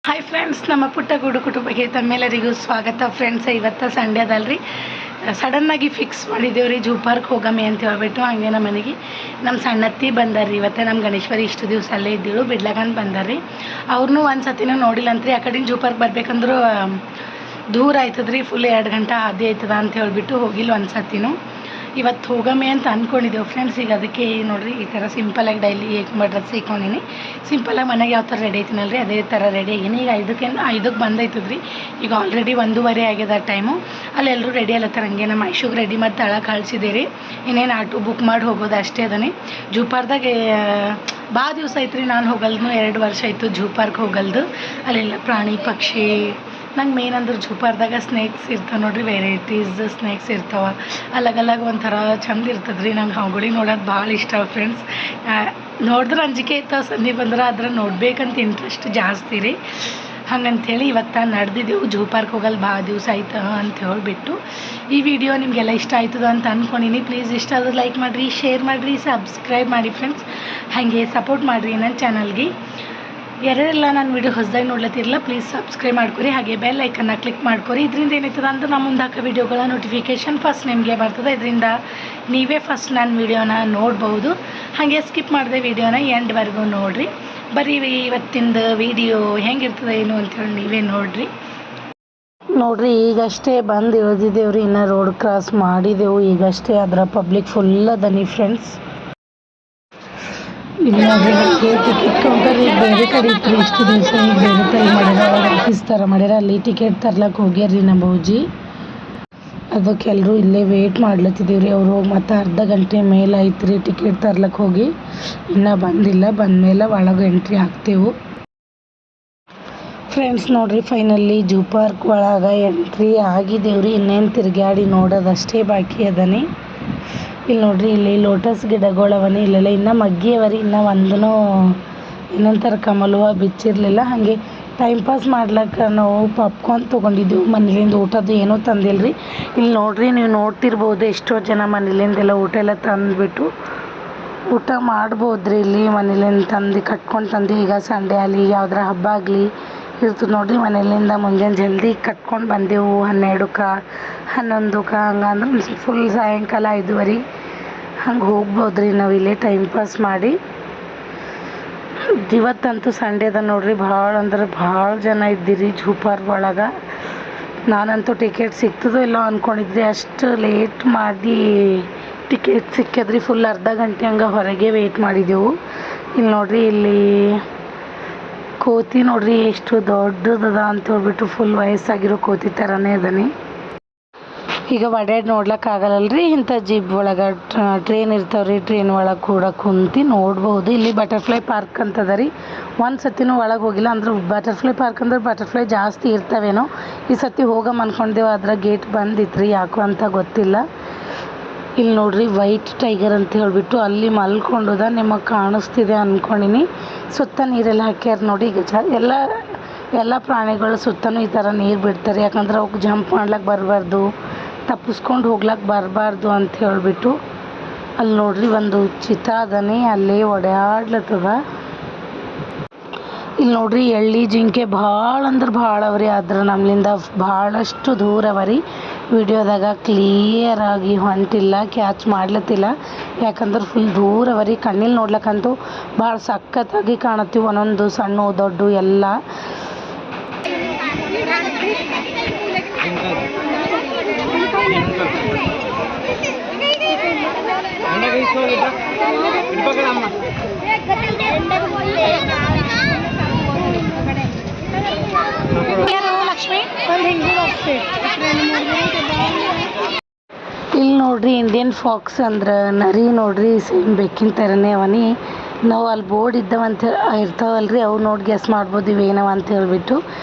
Hi friends, ನಮ್ಮ ಪುಟ್ಟ ಗೂಡು ಕುಟುಂಬಕ್ಕೆ ತಮ್ಮೆಲ್ಲರಿಗೂ ಸ್ವಾಗತ. ಫ್ರೆಂಡ್ಸ್, ಇವತ್ತು ಸಂಡೇ ಅದಲ್ರಿ, ಸಡನ್ನಾಗಿ ಫಿಕ್ಸ್ ಮಾಡಿದ್ದೇವೆ ರೀ ಜೂ ಪಾರ್ಕ್ ಹೋಗಮ್ಮೆ ಅಂತ ಹೇಳ್ಬಿಟ್ಟು. ಹಂಗೆ ನಮ್ಮ ಮನೆಗೆ ನಮ್ಮ ಸಣ್ಣತ್ತಿ ಬಂದಾರ್ರಿ. ಇವತ್ತು ನಮ್ಮ ಗಣೇಶ್ವರಿ ಇಷ್ಟು ದಿವಸ ಅಲ್ಲೇ ಇದ್ದೀಳು, ಬಿಡ್ಲಾಗಂತ ಬಂದಾರ್ರಿ. ಅವ್ರನ್ನೂ ಒಂದು ಸತಿನೂ ನೋಡಿಲ್ಲ ಅಂತ್ರಿ. ಆ ಕಡೆ ಜೂ ಪಾರ್ಕ್ ಬರ್ಬೇಕಂದ್ರೂ ದೂರ ಆಯ್ತದ್ರಿ, ಫುಲ್ 2 ಗಂಟೆ ಹಾದಿ ಆಯ್ತದ ಅಂತ ಹೇಳ್ಬಿಟ್ಟು ಹೋಗಿಲ್ಲ ಒಂದು ಸತಿನೂ. ಇವತ್ತು ಹೋಗಮ್ಮೆ ಅಂತ ಅಂದ್ಕೊಂಡಿದ್ದೆವು ಫ್ರೆಂಡ್ಸ್. ಈಗ ಅದಕ್ಕೆ ನೋಡಿರಿ, ಈ ಥರ ಸಿಂಪಲಾಗಿ ಡೈಲಿ ಡ್ರೆಸ್ ಇಕ್ಕೊಂಡಿನಿ. ಸಿಂಪಲಾಗಿ ಮನೆಗೆ ಯಾವ ಥರ ರೆಡಿ ಐತಿನಲ್ರಿ ಅದೇ ಥರ ರೆಡಿ ಆಗೀನಿ. ಈಗ 5ಕ್ಕೆ ಬಂದೈತದ್ರಿ. ಈಗ ಆಲ್ರೆಡಿ 1:15 ಆಗ್ಯದ ಟೈಮು. ಅಲ್ಲಿ ಎಲ್ಲರೂ ರೆಡಿ ಅಲ್ಲತ್ತಾರ. ಹಂಗೆ ನಮ್ಮ ಐಶುಗೆ ರೆಡಿ ಮಾಡಿ ತಳ ಕಳಿಸಿದ್ದೀರಿ. ಇನ್ನೇನು ಆಟೋ ಬುಕ್ ಮಾಡಿ ಹೋಗೋದು ಅಷ್ಟೇ ಅದನಿ. ಜೂ ಪಾರ್ಕ್ದಾಗೆ ಭಾಳ ದಿವಸ ಐತ್ರಿ ನಾನು ಹೋಗಲ್ದು. 2 ವರ್ಷ ಆಯಿತು ಜೂ ಪಾರ್ಕ್ ಹೋಗಲ್ದು. ಅಲ್ಲೆಲ್ಲ ಪ್ರಾಣಿ ಪಕ್ಷಿ, ನಂಗೆ ಮೇನ್ ಅಂದ್ರೆ ಜೂ ಪಾರ್ಕ್ದಾಗ ಸ್ನೇಕ್ಸ್ ಇರ್ತಾವೆ ನೋಡಿರಿ, ವೆರೈಟೀಸ್ ಸ್ನೇಕ್ಸ್ ಇರ್ತಾವೆ. ಅಲಗ್ ಒಂಥರ ಚಂದ ಇರ್ತದೆ ರೀ. ನಂಗೆ ಅವುಗಳಿಗೆ ನೋಡೋದು ಭಾಳ ಇಷ್ಟ ಫ್ರೆಂಡ್ಸ್. ನೋಡಿದ್ರೆ ಅಂಜಿಕೆ ಇರ್ತಾವೆ, ಸಂಧಿ ಬಂದ್ರೆ ಅದ್ರ ನೋಡ್ಬೇಕಂತ ಇಂಟ್ರೆಸ್ಟ್ ಜಾಸ್ತಿ ರೀ. ಹಂಗಂಥೇಳಿ ಇವತ್ತು ನಡೆದಿದ್ದೆವು. ಜೂ ಪಾರ್ಕ್ ಹೋಗಲ್ಲ ಭಾಳ ದಿವಸ ಆಯ್ತು ಅಂತ ಹೇಳಿಬಿಟ್ಟು. ಈ ವಿಡಿಯೋ ನಿಮಗೆಲ್ಲ ಇಷ್ಟ ಆಯ್ತದ ಅಂತ ಅಂದ್ಕೊಂಡಿನಿ. ಪ್ಲೀಸ್ ಇಷ್ಟ ಆದ್ರೆ ಲೈಕ್ ಮಾಡಿರಿ, ಶೇರ್ ಮಾಡಿರಿ, ಸಬ್ಸ್ಕ್ರೈಬ್ ಮಾಡಿ ಫ್ರೆಂಡ್ಸ್. ಹಾಗೆ ಸಪೋರ್ಟ್ ಮಾಡಿರಿ ನನ್ನ ಚಾನಲ್ಗೆ. ಯಾರೆಲ್ಲ ನನ್ನ ವಿಡಿಯೋ ಹೊಸದಾಗಿ ನೋಡ್ಲತ್ತಿರಲ್ಲ, ಪ್ಲೀಸ್ ಸಬ್ಸ್ಕ್ರೈಬ್ ಮಾಡ್ಕೊರಿ. ಹಾಗೆ ಬೆಲ್ ಐಕನ್ನ ಕ್ಲಿಕ್ ಮಾಡ್ಕೊರಿ. ಇದರಿಂದ ಏನಾಯ್ತದ ಅಂದ್ರೆ ನಮ್ಮ ಮುಂದೆ ಹಾಕೋ ವಿಡಿಯೋಗಳ ನೋಟಿಫಿಕೇಷನ್ ಫಸ್ಟ್ ನಿಮಗೆ ಬರ್ತದೆ. ಇದರಿಂದ ನೀವೇ ಫಸ್ಟ್ ನನ್ನ ವಿಡಿಯೋನ ನೋಡ್ಬೋದು. ಹಾಗೆ ಸ್ಕಿಪ್ ಮಾಡಿದೆ ವಿಡಿಯೋನ ಎಂಡ್ವರೆಗೂ ನೋಡಿರಿ. ಬರೀ ಇವತ್ತಿಂದು ವಿಡಿಯೋ ಹೆಂಗಿರ್ತದೆ ಏನು ಅಂತೇಳಿ ನೀವೇ ನೋಡಿರಿ. ನೋಡಿರಿ, ಈಗಷ್ಟೇ ಬಂದು ಇಳಿದಿದ್ದೇವ್ರಿ. ಇನ್ನು ರೋಡ್ ಕ್ರಾಸ್ ಮಾಡಿದೆವು ಈಗಷ್ಟೇ. ಅದರ ಪಬ್ಲಿಕ್ ಫುಲ್ ಅದನಿ ಫ್ರೆಂಡ್ಸ್. ಇಲ್ಲಿ ನೋಡ್ರಿ, ಟಿಕೆಟ್ ಕೌಂಟರ್ ಈಗ ಬೇರೆ ಕಡೆ ಇತ್ತು. ಇಷ್ಟು ದಿವಸ ಈಗ ಬೇರೆ ಥರ ಮಾಡ್ಯಾರ, ಆಫೀಸ್ ಥರ ಮಾಡ್ಯಾರ. ಅಲ್ಲಿ ಟಿಕೆಟ್ ತರ್ಲಕ್ಕೆ ಹೋಗ್ಯಾರ್ರಿ ನಮ್ಮ ಬೌಜಿ. ಅದಕ್ಕೆ ಎಲ್ಲರೂ ಇಲ್ಲೇ ವೇಟ್ ಮಾಡ್ಲತ್ತಿದ್ದೀವ್ರಿ. ಅವರು ಮತ್ತು ಅರ್ಧ ಗಂಟೆ ಮೇಲೆ ಐತ್ರಿ ಟಿಕೆಟ್ ತರ್ಲಕ್ಕೆ ಹೋಗಿ. ಇನ್ನೂ ಬಂದಿಲ್ಲ. ಬಂದಮೇಲೆ ಒಳಗೆ ಎಂಟ್ರಿ ಆಗ್ತೇವೆ ಫ್ರೆಂಡ್ಸ್. ನೋಡಿರಿ, ಫೈನಲಿ ಜೂ ಪಾರ್ಕ್ ಒಳಗೆ ಎಂಟ್ರಿ ಆಗಿದ್ದೇವ್ರಿ. ಇನ್ನೇನು ತಿರುಗಾಡಿ ನೋಡೋದಷ್ಟೇ ಬಾಕಿ ಅದನಿ. ಇಲ್ಲಿ ನೋಡ್ರಿ, ಇಲ್ಲಿ ಲೋಟಸ್ ಗಿಡಗಳವನಿ. ಇಲ್ಲೆಲ್ಲ ಇನ್ನೂ ಮಗ್ಗಿ ಅವರಿ. ಇನ್ನೂ ಒಂದೂ ಏನಂತಾರೆ ಕಮಲ್ ಹೂವು ಬಿಚ್ಚಿರಲಿಲ್ಲ. ಹಾಗೆ ಟೈಮ್ ಪಾಸ್ ಮಾಡ್ಲಿಕ್ಕೆ ನಾವು ಪಾಪ್ಕಾರ್ನ್ ತೊಗೊಂಡಿದ್ದೆವು. ಮನೇಲಿಂದ ಊಟದ್ದು ಏನೂ ತಂದಿಲ್ಲ ರೀ. ಇಲ್ಲಿ ನೋಡಿರಿ, ನೀವು ನೋಡ್ತಿರ್ಬೋದು ಎಷ್ಟೋ ಜನ ಮನೇಲಿಂದೆಲ್ಲ ಊಟ ಎಲ್ಲ ತಂದುಬಿಟ್ಟು ಊಟ ಮಾಡ್ಬೋದ್ರಿ. ಇಲ್ಲಿ ಮನೇಲಿಂದ ತಂದು ಕಟ್ಕೊಂಡು ತಂದು, ಈಗ ಸಂಡೇ ಆಗಲಿ ಯಾವುದರ ಹಬ್ಬ ಆಗಲಿ ಇರ್ತದೆ ನೋಡಿರಿ. ಮನೆಯಲ್ಲಿಂದ ಮುಂಜಾನೆ ಜಲ್ದಿ ಕಟ್ಕೊಂಡು ಬಂದೆವು 12ಕ್ಕೆ 11ಕ್ಕೆ. ಹಂಗಂದ್ರೆ ಫುಲ್ ಸಾಯಂಕಾಲ 5:15 ಹಂಗೆ ಹೋಗ್ಬೋದ್ರಿ ನಾವು ಇಲ್ಲೇ ಟೈಮ್ ಪಾಸ್ ಮಾಡಿ. ಇವತ್ತಂತೂ ಸಂಡೇದ ನೋಡ್ರಿ, ಭಾಳ ಅಂದ್ರೆ ಭಾಳ ಜನ ಇದ್ದೀರಿ ಜೂ ಪಾರ್ಕ್ ಒಳಗೆ. ನಾನಂತೂ ಟಿಕೆಟ್ ಸಿಗ್ತದೋ ಇಲ್ಲೋ ಅಂದ್ಕೊಂಡಿದ್ರಿ, ಅಷ್ಟು ಲೇಟ್ ಮಾಡಿ ಟಿಕೆಟ್ ಸಿಕ್ಕದ್ರಿ. ಫುಲ್ ಅರ್ಧ ಗಂಟೆ ಹಂಗೆ ಹೊರಗೆ ವೆಯ್ಟ್ ಮಾಡಿದೆವು. ಇಲ್ಲಿ ನೋಡ್ರಿ, ಇಲ್ಲಿ ಕೋತಿ ನೋಡ್ರಿ ಎಷ್ಟು ದೊಡ್ಡದದ ಅಂತ ಹೇಳ್ಬಿಟ್ಟು. ಫುಲ್ ವಯಸ್ಸಾಗಿರೋ ಕೋತಿ ಥರನೇ ಅದನಿ. ಈಗ ಒಡ್ಯಾಡಿ ನೋಡ್ಲಿಕ್ಕೆ ಆಗಲ್ಲಲ್ರಿ. ಇಂಥ ಜಿಪ್ ಒಳಗೆ ಟ್ರೈನ್ ಇರ್ತಾವ್ರಿ, ಟ್ರೈನ್ ಒಳಗೆ ಕೂಡ ಕುಂತು ನೋಡ್ಬೋದು. ಇಲ್ಲಿ ಬಟರ್ಫ್ಲೈ ಪಾರ್ಕ್ ಅಂತದ ರೀ. ಒಂದು ಸತಿನೂ ಒಳಗೆ ಹೋಗಿಲ್ಲ. ಅಂದ್ರೆ ಬಟರ್ಫ್ಲೈ ಪಾರ್ಕ್ ಅಂದ್ರೆ ಬಟರ್ಫ್ಲೈ ಜಾಸ್ತಿ ಇರ್ತಾವೇನೋ. ಈ ಸತಿ ಹೋಗಮ್ಮ ಅನ್ಕೊಂಡೇವು, ಅದರ ಗೇಟ್ ಬಂದಿತ್ತು ರೀ, ಯಾಕೋ ಅಂತ ಗೊತ್ತಿಲ್ಲ. ಇಲ್ಲಿ ನೋಡ್ರಿ, ವೈಟ್ ಟೈಗರ್ ಅಂತ ಹೇಳಿಬಿಟ್ಟು ಅಲ್ಲಿ ಮಲ್ಕೊಂಡದ. ನಿಮಗೆ ಕಾಣಿಸ್ತಿದೆ ಅಂದ್ಕೊಂಡಿನಿ. ಸುತ್ತ ನೀರೆಲ್ಲ ಹಾಕ್ಯಾರ ನೋಡಿ. ಈಗ ಎಲ್ಲ ಪ್ರಾಣಿಗಳು ಸುತ್ತಲೂ ಈ ಥರ ನೀರು ಬಿಡ್ತಾರೆ. ಯಾಕಂದ್ರೆ ಅವಕ್ಕೆ ಜಂಪ್ ಮಾಡ್ಲಿಕ್ಕೆ ಬರಬಾರ್ದು, ತಪ್ಪಿಸ್ಕೊಂಡು ಹೋಗ್ಲಿಕ್ಕೆ ಬರಬಾರ್ದು ಅಂತ ಹೇಳಿಬಿಟ್ಟು. ಅಲ್ಲಿ ನೋಡ್ರಿ, ಒಂದು ಚಿತಾ ಅದನಿ, ಅಲ್ಲೇ ಓಡಾಡ್ಲತ್ತದ. ಇಲ್ಲಿ ನೋಡ್ರಿ, ಎಳ್ಳಿ ಜಿಂಕೆ ಭಾಳ ಅಂದ್ರೆ ಭಾಳ ಅವ್ರಿ. ಆದ್ರೆ ನಮ್ಮಿಂದ ಭಾಳಷ್ಟು ದೂರ ಅವರಿ. ವಿಡಿಯೋದಾಗ ಕ್ಲಿಯರಾಗಿ ಹೊಂಟಿಲ್ಲ, ಕ್ಯಾಚ್ ಮಾಡ್ಲತ್ತಿಲ್ಲ. ಯಾಕಂದ್ರೆ ಫುಲ್ ದೂರ ಅವರಿ. ಕಣ್ಣಿಲ್ಲಿ ನೋಡ್ಲಿಕ್ಕಂತೂ ಭಾಳ ಸಖತ್ತಾಗಿ ಕಾಣತ್ತೀವಿ, ಒಂದೊಂದು ಸಣ್ಣ ದೊಡ್ಡ ಎಲ್ಲ. ಲಕ್ಷ್ಮಿ ಇಲ್ಲಿ ನೋಡ್ರಿ, ಇಂಡಿಯನ್ ಫಾಕ್ಸ್ ಅಂದ್ರೆ ನರಿ ನೋಡ್ರಿ, ಸೇಮ್ ಬೆಕ್ಕಿನ ಥರನೇ ಅವನಿ. ನಾವು ಅಲ್ಲಿ ಬೋರ್ಡ್ ಇದ್ದಾವಂತ ಇರ್ತಾವಲ್ರಿ, ಅವು ನೋಡಿ ಗೆಸ್ ಮಾಡ್ಬೋದು ಇವೇನವ ಅಂತ ಹೇಳ್ಬಿಟ್ಟು.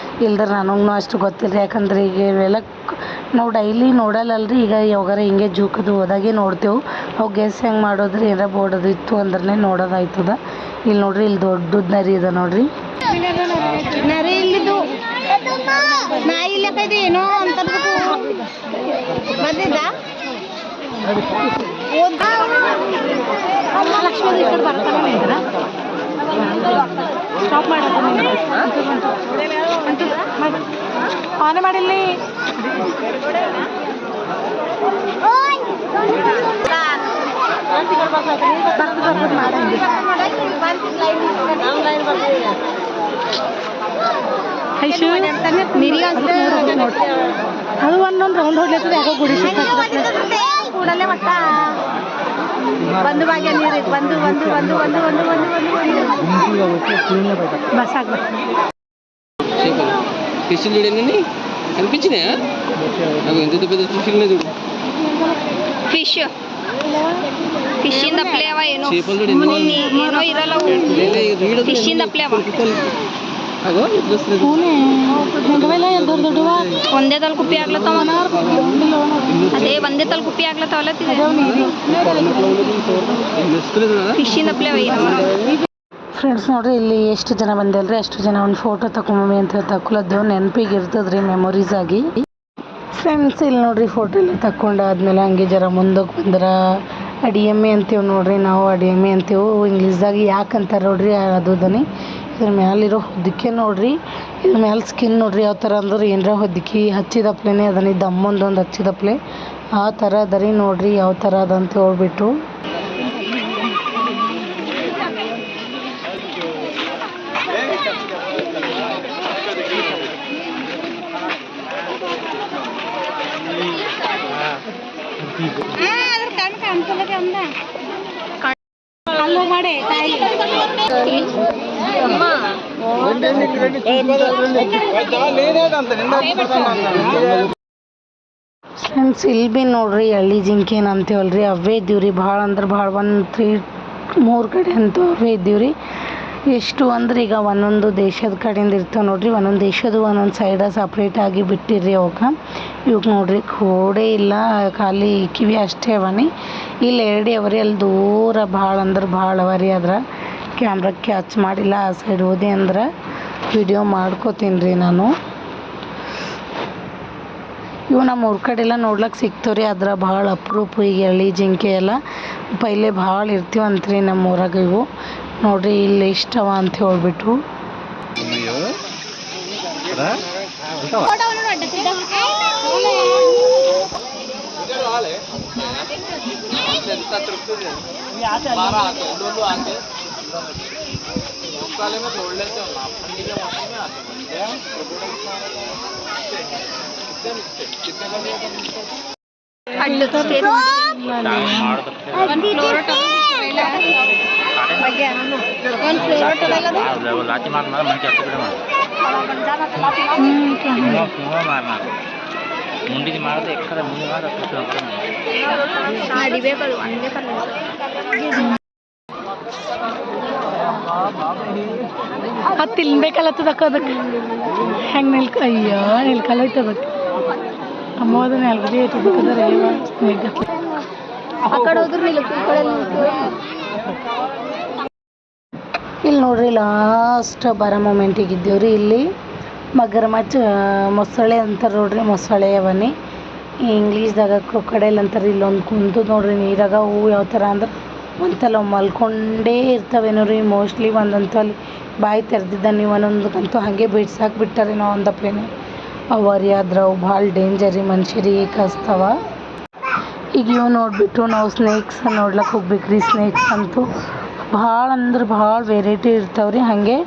ಇಲ್ದ್ರೆ ನನಗೂ ಅಷ್ಟು ಗೊತ್ತಿಲ್ಲ. ಯಾಕಂದ್ರೆ ಈಗ ಇವೆಲ್ಲ ನಾವು ಡೈಲಿ ನೋಡಲ್ಲಲ್ರಿ. ಈಗ ಯಾವಾಗಾರ ಹಿಂಗೆ ಜೂಕದು ಹೋದಾಗೆ ನೋಡ್ತೇವೆ. ಅವು ಗೆಸ್ ಹೆಂಗೆ ಮಾಡೋದ್ರಿ, ಏನಾರ ಬೋರ್ಡ್ ಅದು ಇತ್ತು ಅಂದ್ರೆ ನೋಡೋದಾಯ್ತದ. ಇಲ್ಲಿ ನೋಡ್ರಿ, ಇಲ್ಲಿ ದೊಡ್ಡದು ನರಿ ಅದ ನೋಡ್ರಿ. ನರಿ ಇಲ್ಲಿದ್ದು ನಾಯಿ ಇಲ್ಲಕೈದು ಏನೋ ಅಂತ ಬಂದಿದ್ದ. ಲಕ್ಷ್ಮೀ ಈ ಕಡೆ ಬರ್ತಾನೆ ಸ್ಟಾಪ್ ಮಾಡೋದು. ಆನೆ ಮಾಡಿಲ್ಲಿ ಐಶು ಅದು ಒಂದೊಂದು ರೌಂಡ್ ಹೊಡ್ಲತ್ತದ ಯಾಕೋ ಗುಡಿ ಕೂಡಲೇ ಮಟ್ಟ ಬಂದು ಭಾಗ್ಯ ನೀರು ಬಂದು ಬಂದು ಬಂದು ಬಂದು ಬಂದು ಬಂದು ಬಂದು ಬಸ್ ಆಗ್ಬೇಕು ఫిష్లు చూడండి కనిపించినాయా నాకు ఎంత పెద్ద ఫిష్లు చూడు ಫಿಶ್ ಫಿಶಿಂದ ಪ್ಲೇವ ಏನೋ చేపలు చూడండి ಏನೋ ಇರಲ್ಲ ಫಿಶಿಂದ ಪ್ಲೇವ ಅಗೋ ಎದ್ರಸ್ತು ದೊಡ್ಡ ದೊಡ್ಡವ ಒಂದೇ ತಲ್ ಕುಪ್ಪಿ ಆಗ್ಲತ್ತವ ಅದೇ ಒಂದೇ ತಲ್ ಕುಪ್ಪಿ ಆಗ್ಲತ್ತವಲ್ಲ ಫಿಶಿಂದ ಪ್ಲೇವ ಫ್ರೆಂಡ್ಸ್ ನೋಡ್ರಿ ಇಲ್ಲಿ ಎಷ್ಟು ಜನ ಬಂದಿಲ್ರಿ ಅಷ್ಟು ಜನ ಒಂದು ಫೋಟೋ ತಗೊಂಬಮ್ಮಿ ಅಂತ ತಗೊಳ್ಳೋದು ನೆನಪಿಗೆ ಇರ್ತದ್ರಿ ಮೆಮೊರೀಸ್ ಆಗಿ ಫ್ರೆಂಡ್ಸ್ ಇಲ್ಲಿ ನೋಡ್ರಿ ಫೋಟೋ ಎಲ್ಲ ತಗೊಂಡಾದ್ಮೇಲೆ ಹಂಗೆ ಜರ ಮುಂದಕ್ಕೆ ಬಂದ್ರೆ ಅಡಿಯಮ್ಮೆ ಅಂತೀವಿ ನೋಡ್ರಿ ನಾವು ಅಡಿಯಮ್ಮೆ ಅಂತೀವಿ ಇಂಗ್ಲೀಷ್ದಾಗ ಯಾಕೆ ಅಂತಾರೆ ನೋಡ್ರಿ ಅದನಿ ಇದ್ರ ಮ್ಯಾಲಿರೋ ಹೊದಿಕೆ ನೋಡ್ರಿ ಇದ್ರ ಮ್ಯಾಲೆ ಸ್ಕಿನ್ ನೋಡ್ರಿ ಯಾವ ಥರ ಅಂದ್ರೆ ಏನರ ಹೊದಿಕೆ ಹಚ್ಚಿದಪ್ಲೆನೇ ಅದನ್ನ ದಮ್ಮೊಂದೊಂದು ಹಚ್ಚಿದಪ್ಲೆ ಆ ಥರ ಅದರಿ ನೋಡ್ರಿ ಯಾವ ಥರ ಅದಂತ ಹೇಳ್ಬಿಟ್ಟು ಅಲ್ಲೋ ಮಾಡಿ ಫ್ರೆಂಡ್ಸ್ ಇಲ್ಲಿ ಭೀ ನೋಡ್ರಿ ಹಳ್ಳಿ ಜಿಂಕೆ ಏನು ಅಂತೀವಲ್ರಿ ಅವೇ ಇದ್ದೀವ್ರಿ ಭಾಳ ಅಂದ್ರೆ ಭಾಳ ಒಂದು 3 ಕಡೆ ಅಂತೂ ಅವೇ ಇದ್ದೀವ್ರಿ ಎಷ್ಟು ಅಂದ್ರೆ ಈಗ ಒಂದೊಂದು ದೇಶದ ಕಡೆಯಿಂದ ಇರ್ತಾವೆ ನೋಡ್ರಿ ಒಂದೊಂದು ದೇಶದ ಒಂದೊಂದು ಸೈಡ ಸಪ್ರೇಟಾಗಿ ಬಿಟ್ಟಿರ್ರಿ ಅವಕ್ಕೆ ಇವಕ್ಕೆ ನೋಡ್ರಿ ಕೋಡೆ ಇಲ್ಲ ಖಾಲಿ ಕಿವಿ ಅಷ್ಟೇ ಅವನಿ ಇಲ್ಲಿ 2 ಅವರಿ ಅಲ್ಲಿ ದೂರ ಭಾಳ ಅಂದ್ರೆ ಭಾಳ ಅವರಿ ಅದ್ರ ಕ್ಯಾಮ್ರಾ ಕ್ಯಾಚ್ ಮಾಡಿಲ್ಲ ಆ ಸೈಡ್ ಹೋದೆ ಅಂದ್ರೆ ವಿಡಿಯೋ ಮಾಡ್ಕೋತೀನಿ ರೀ ನಾನು ಇವು ನಮ್ಮ ಊರ ಕಡೆ ಎಲ್ಲ ನೋಡ್ಲಿಕ್ಕೆ ಸಿಗ್ತಾವ್ರಿ ಅದ್ರ ಭಾಳ ಅಪರೂಪ ಈಗ ಹಳ್ಳಿ ಜಿಂಕೆ ಎಲ್ಲ ಪೈಲೆ ಭಾಳ ಇರ್ತೀವಂತ್ರಿ ನಮ್ಮ ಊರಾಗ ಇವು ನೋಡ್ರಿ ಇಲ್ಲಿ ಇಷ್ಟವ ಅಂತ ಹೇಳ್ಬಿಟ್ಟು ಮುಂಡಿಗೆ ಮಾಡಿದ್ರೆ ಎಕ್ಕಡೆ ಮುಂದೆ ನಡಿಬೇಕದು ಒಂದೇ ಕಲ್ಲ ಅದು ತಿನ್ಬೇಕಲ್ಲತ್ತದಕ್ಕ ಅದಕ್ಕೆ ಹೆಂಗೆ ಅಯ್ಯೋ ನಿಲ್ಕಲ್ಲೈತದಕ್ಕೆ ಅಮ್ಮೋದನ್ನ ಎಲ್ಗಡಿ ಐತದಕ್ಕಂದ್ರೆ ಆ ಕಡೆ ಹೋದ್ರು ಇಲ್ಲಿ ನೋಡ್ರಿ ಲಾಸ್ಟ್ ಬರೋ ಮೊಮೆಂಟಿಗೆ ಇದ್ದೀವ್ರಿ ಇಲ್ಲಿ ಮಗರಮಚ್ಚ ಮೊಸಳೆ ಅಂತಾರೆ ನೋಡ್ರಿ ಮೊಸಳೆ ಅವನಿ ಇಂಗ್ಲೀಷ್ದಾಗ ಕ್ರೊಕೊಡೈಲ್ ಅಂತಾರೆ ಇಲ್ಲೊಂದು ಕುಂತು ನೋಡ್ರಿ ನೀರಾಗ ಹೂವು ಯಾವ ಥರ ಅಂದ್ರೆ ಒಂದ್ಸಲ ಮಲ್ಕೊಂಡೇ ಇರ್ತಾವೇನೋ ರೀ ಮೋಸ್ಟ್ಲಿ ಒಂದಂತಲ್ಲಿ ಬಾಯಿ ತೆರೆದಿದ್ದ ನೀವು ಒಂದೊಂದಕ್ಕಂತೂ ಹಾಗೆ ಬಿಡ್ಸಾಕ್ ಬಿಟ್ಟಾರೆ ನಾವು ಒಂದಪ್ಲೇನೆ ಅವರಿ ಆದ್ರೆ ಅವು ಭಾಳ ಡೇಂಜರಿ ಮನುಷ್ಯರಿಗೆ ಕಸ್ತವ ಈಗ ಇವು ನೋಡಿಬಿಟ್ಟು ನಾವು ಸ್ನೇಕ್ಸ್ ನೋಡ್ಲಿಕ್ಕೆ ಹೋಗ್ಬೇಕ್ರಿ ಸ್ನೇಕ್ಸ್ ಅಂತೂ ಭಾಳ ಅಂದ್ರೆ ಭಾಳ ವೆರೈಟಿ ಇರ್ತಾವ್ರಿ ಹಾಗೆ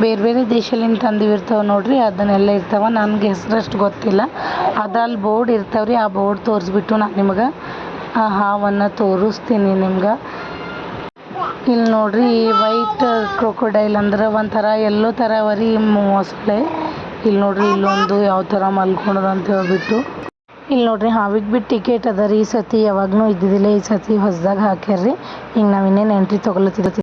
ಬೇರೆ ಬೇರೆ ದೇಶದಿಂದ ತಂದಿರ್ತಾವೆ ನೋಡ್ರಿ ಅದನ್ನೆಲ್ಲ ಇರ್ತಾವೆ ನನಗೆ ಹೆಸರಷ್ಟು ಗೊತ್ತಿಲ್ಲ ಅದ್ರಲ್ಲಿ ಬೋರ್ಡ್ ಇರ್ತಾವ್ರಿ ಆ ಬೋರ್ಡ್ ತೋರಿಸ್ಬಿಟ್ಟು ನಾನು ನಿಮ್ಗೆ ಆ ಹಾವನ್ನು ತೋರಿಸ್ತೀನಿ ನಿಮ್ಗೆ ಇಲ್ಲಿ ನೋಡ್ರಿ ವೈಟ್ ಕ್ರೊಕೊಡೈಲ್ ಅಂದ್ರೆ ಒಂಥರ ಎಲ್ಲೋ ಥರ ಅವರಿ ಮೊಸಳೆ ಇಲ್ಲಿ ನೋಡ್ರಿ ಇಲ್ಲೊಂದು ಯಾವ ಥರ ಮಲ್ಕೊಂಡ್ರು ಅಂತ ಹೇಳ್ಬಿಟ್ಟು ಇಲ್ಲಿ ನೋಡ್ರಿ ಹಾವಿಗೆ ಬಿಟ್ಟು ಟಿಕೆಟ್ ಅದ ರೀ ಈ ಸತಿ ಯಾವಾಗೂ ಇದ್ದಿದ್ದಿಲ್ಲ ಈ ಸತಿ ಹೊಸದಾಗ ಹಾಕ್ಯಾರ್ರಿ ಈಗ ನಾವು ಇನ್ನೇನು ಎಂಟ್ರಿ ತೊಗೊಳತ್ತಿದ್ದ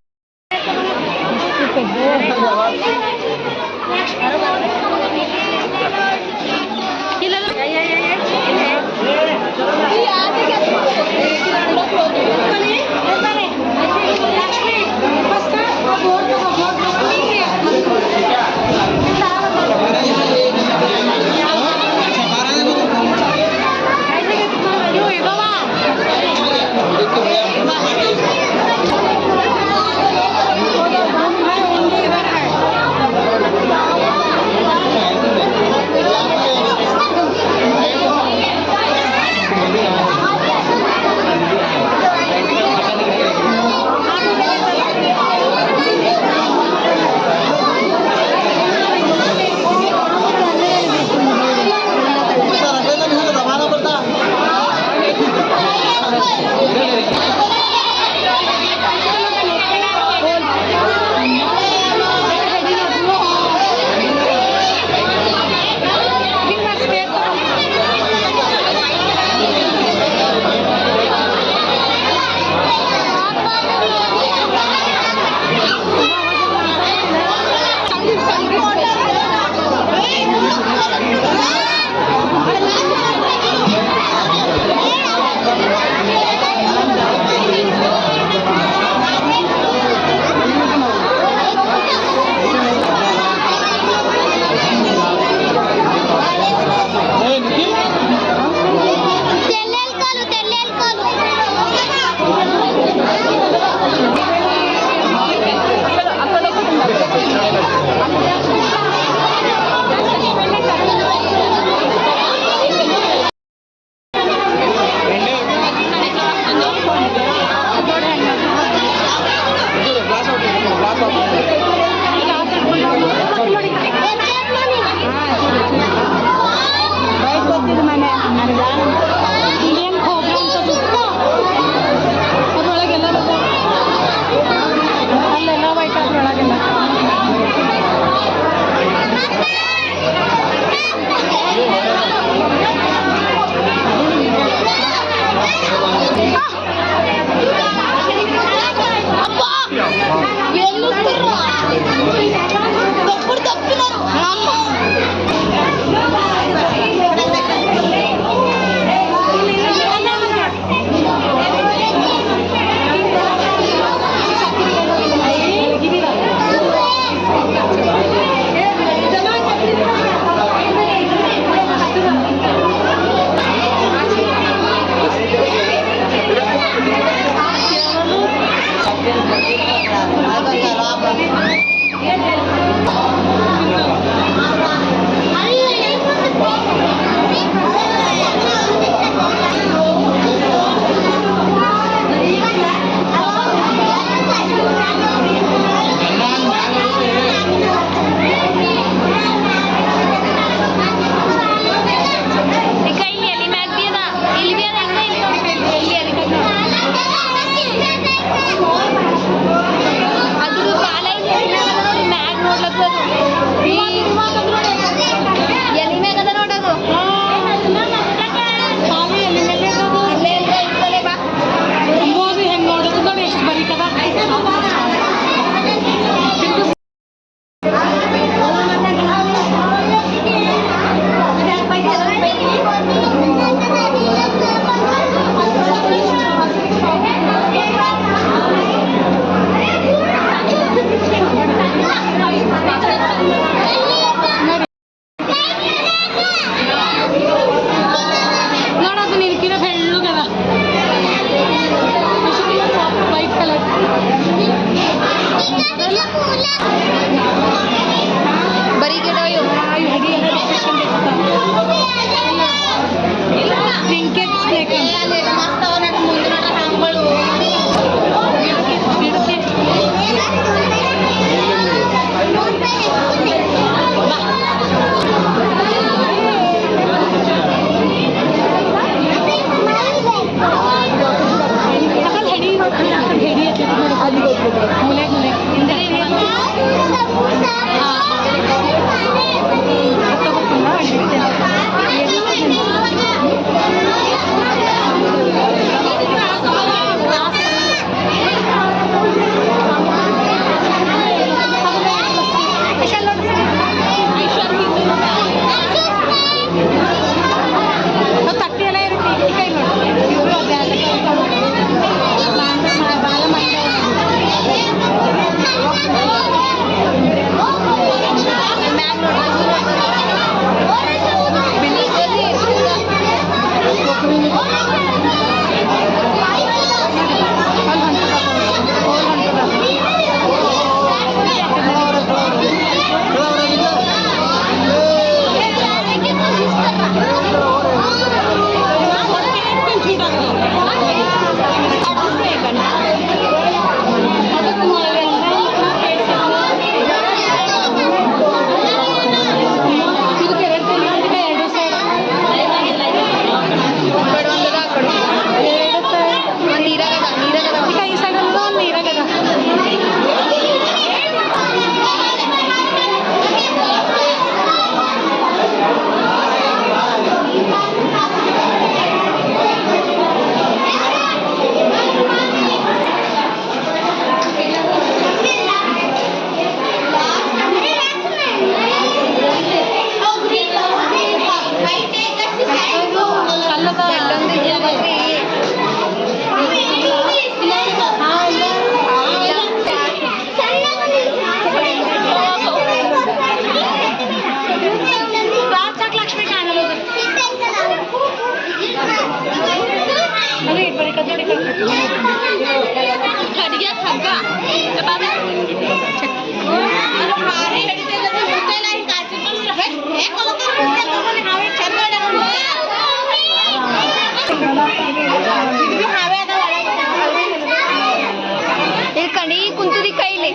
ಇಲ್ಲಿ ಕಡಿ ಕುಂತದಿ ಕೈಲಿ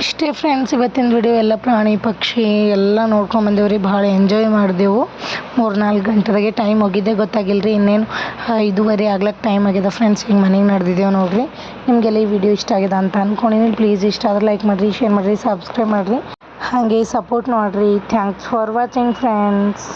ಇಷ್ಟೇ ಫ್ರೆಂಡ್ಸ್, ಇವತ್ತಿನ ವಿಡಿಯೋ ಎಲ್ಲ ಪ್ರಾಣಿ ಪಕ್ಷಿ ಎಲ್ಲ ನೋಡ್ಕೊಂಬಂದೇವ್ರಿ. ಭಾಳ ಎಂಜಾಯ್ ಮಾಡಿದೆವು. 3-4 ಗಂಟೆದಾಗೆ ಟೈಮ್ ಹೋಗಿದ್ದೆ ಗೊತ್ತಾಗಿಲ್ಲ ರೀ. ಇನ್ನೇನು 5:30 ಆಗ್ಲಕ್ಕೆ ಟೈಮ್ ಆಗಿದೆ ಫ್ರೆಂಡ್ಸ್. ಈಗ ಮನೆಗೆ ನಡೆದಿದ್ದೇವೆ ನೋಡಿರಿ. ನಿಮಗೆಲ್ಲ ಈ ವಿಡಿಯೋ ಇಷ್ಟ ಆಗಿದೆ ಅಂತ ಅಂದ್ಕೊಂಡಿನಿ. ಪ್ಲೀಸ್ ಇಷ್ಟ ಆದ್ರೆ ಲೈಕ್ ಮಾಡಿರಿ, ಶೇರ್ ಮಾಡಿರಿ, ಸಬ್ಸ್ಕ್ರೈಬ್ ಮಾಡಿರಿ, ಹಾಗೆ ಸಪೋರ್ಟ್ ಮಾಡಿರಿ. Thanks for watching friends.